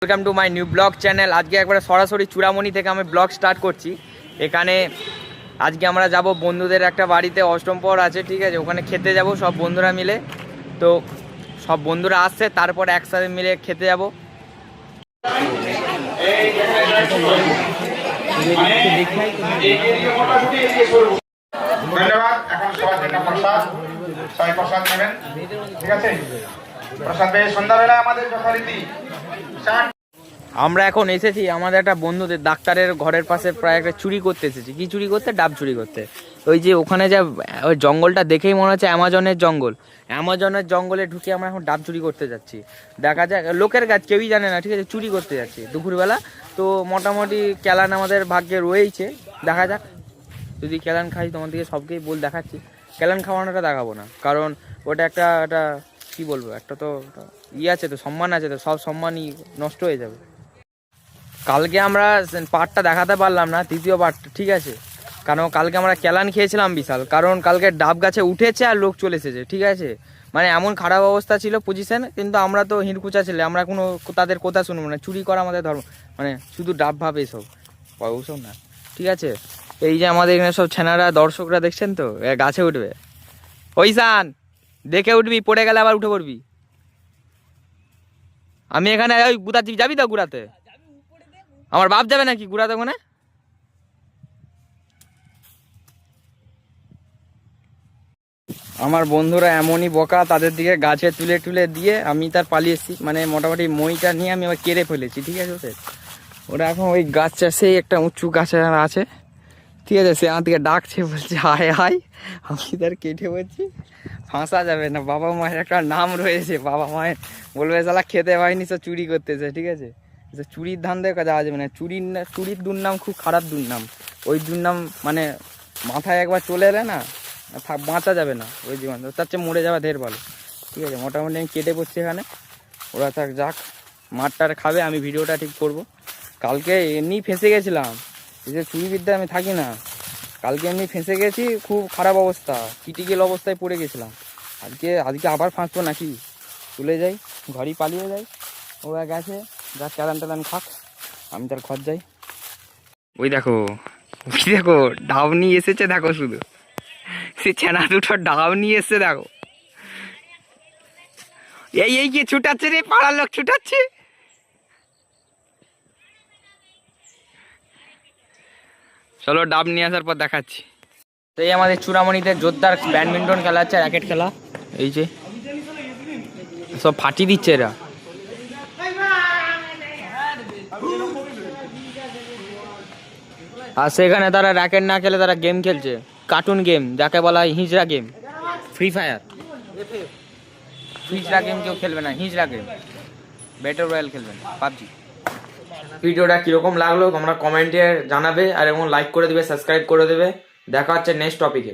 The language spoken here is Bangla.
Welcome to my new blog channel. আজকে একবারে সরাসরি চূড়ামণি থেকে আমি ব্লগ স্টার্ট করছি। এখানে আজকে আমরা যাব বন্ধুদের একটা বাড়িতে, অষ্টম পর আছে, ঠিক আছে, ওখানে খেতে যাব সব বন্ধুরা মিলে। তো সব বন্ধুরা আসছে, তারপর একসাথে মিলে খেতে যাব। ধন্যবাদ। এখন সবার জন্য প্রসাদ, ছয় প্রসাদ নেবেন, ঠিক আছে? প্রসাদ পেয়ে সন্ধ্যাবেলা আমাদের যথারীতি আমরা এখন এসেছি আমাদের একটা বন্ধুদের ডাক্তারের ঘরের পাশে, প্রায় একটা চুরি করতে এসেছি। কি চুরি করতে? ডাব চুরি করতে। ওই যে ওখানে যা ওই জঙ্গলটা দেখেই মনে হচ্ছে অ্যামাজনের জঙ্গল। অ্যামাজনের জঙ্গলে ঢুকে আমরা এখন ডাব চুরি করতে যাচ্ছি। দেখা যাক, লোকের কাজ কেউই জানে না, ঠিক আছে, চুরি করতে যাচ্ছি দুপুরবেলা। তো মোটামুটি ক্যালান আমাদের ভাগ্যে রয়েইছে, দেখা যাক। যদি ক্যালান খাই তোমাদেরকে সবকেই দেখাচ্ছি। ক্যালান খাওয়ানোটা দেখাবো না, কারণ ওটা একটা কি বলবো, একটা তো আছে, তো সম্মান আছে, তো সব সম্মানই নষ্ট হয়ে যাবে। কালকে আমরা পার্টটা দেখাতে পারলাম না, তৃতীয় পার্টটা, ঠিক আছে, কারণ কালকে আমরা ক্যালান খেয়েছিলাম বিশাল। কারণ কালকে ডাব গাছে উঠেছে আর লোক চলে এসেছে, ঠিক আছে, মানে এমন খারাপ অবস্থা ছিল পজিশন। কিন্তু আমরা তো হিরকুচা ছেলে, আমরা কোনো তাদের কথা শুনবো না। চুরি করা আমাদের ধর্ম, মানে শুধু ডাব ভাব এসব ওসব না, ঠিক আছে। এই যে আমাদের এখানে সব ছেনারা দর্শকরা দেখছেন তো, গাছে উঠবে। ওই সান, দেখে উঠবি, পড়ে গেলে আবার উঠে পড়বি। আমি এখানে ওই গুড়া যাবি তো গুড়াতে? আমার বাপ যাবে নাকি গুড়াতে ওখানে? আমার বন্ধুরা এমনই বোকা, তাদের দিকে গাছে তুলে তুলে দিয়ে আমি তার পালিয়ে এসেছি, মানে মোটামুটি মইটা নিয়ে আমি আবার কেড়ে ফেলেছি, ঠিক আছে। ওরা এখন ওই গাছটা, সেই একটা উঁচু গাছ আছে, ঠিক আছে, সে আমার দিকে ডাকছে, বলছে হায় হায়। আমি তার কেটে বলছি ফাঁসা যাবে না, বাবা মায়ের একটা নাম রয়েছে, বাবা মায়ের বলবে শালা খেতে পাইনি, সে চুরি করতেছে, ঠিক আছে। চুরির ধান্দায় যাওয়া যাবে না। চুরির দুর্নাম খুব খারাপ দুর্নাম। ওই দুর্নাম মানে মাথায় একবার চলে এলে না, বাঁচা যাবে না ওই জীবন, তার চেয়ে মরে যাওয়া ঢের ভালো, ঠিক আছে। মোটামুটি আমি কেটে পড়ছি এখানে, ওরা থাক যাক, মাঠটার খাবে, আমি ভিডিওটা ঠিক করব। কালকে এমনি ফেঁসে গেছিলাম, এই যে চুরিবিদ্যা আমি থাকি না, কালকে এমনি ফেঁসে গেছি, খুব খারাপ অবস্থা, ক্রিটিক্যাল অবস্থায় পড়ে গেছিলাম। আজকে আবার ফাঁসবো নাকি? চলে যাই, ঘরই পালিয়ে যাই। ওরা গেছে, যা চালান টালান খাক, আমি তার ঘর যাই। ওই দেখো ডাব নিয়ে এসেছে, দেখো শুধু সে ছেনা দুটো ডাব নিয়ে এসছে, দেখো। এই কি ছুটাচ্ছে রে, পাড়ার লোক ছুটাচ্ছে। চলো ডাব নিয়ে আসার পর দেখাচ্ছি। তো এই আমাদের চূড়ামণিতে জোরদার ব্যাডমিন্টন খেলা হচ্ছে, র্যাকেট খেলা। এই যে সব ফাটি দিচ্ছে এরা। আর সেখানে তারা র্যাকেট না খেলে তারা গেম খেলছে, কার্টুন গেম, যাকে বলা হয় হিজড়া গেম, ফ্রি ফায়ার। হিজড়া গেম কেউ খেলবে না, হিজড়া গেম, ব্যাটল রয়্যাল খেলবেন, পাবজি। ভিডিওটা কীরকম লাগলো তোমরা কমেন্টে জানাবে, আর এবং লাইক করে দেবে, সাবস্ক্রাইব করে দেবে। দেখা হচ্ছে নেক্সট টপিকে।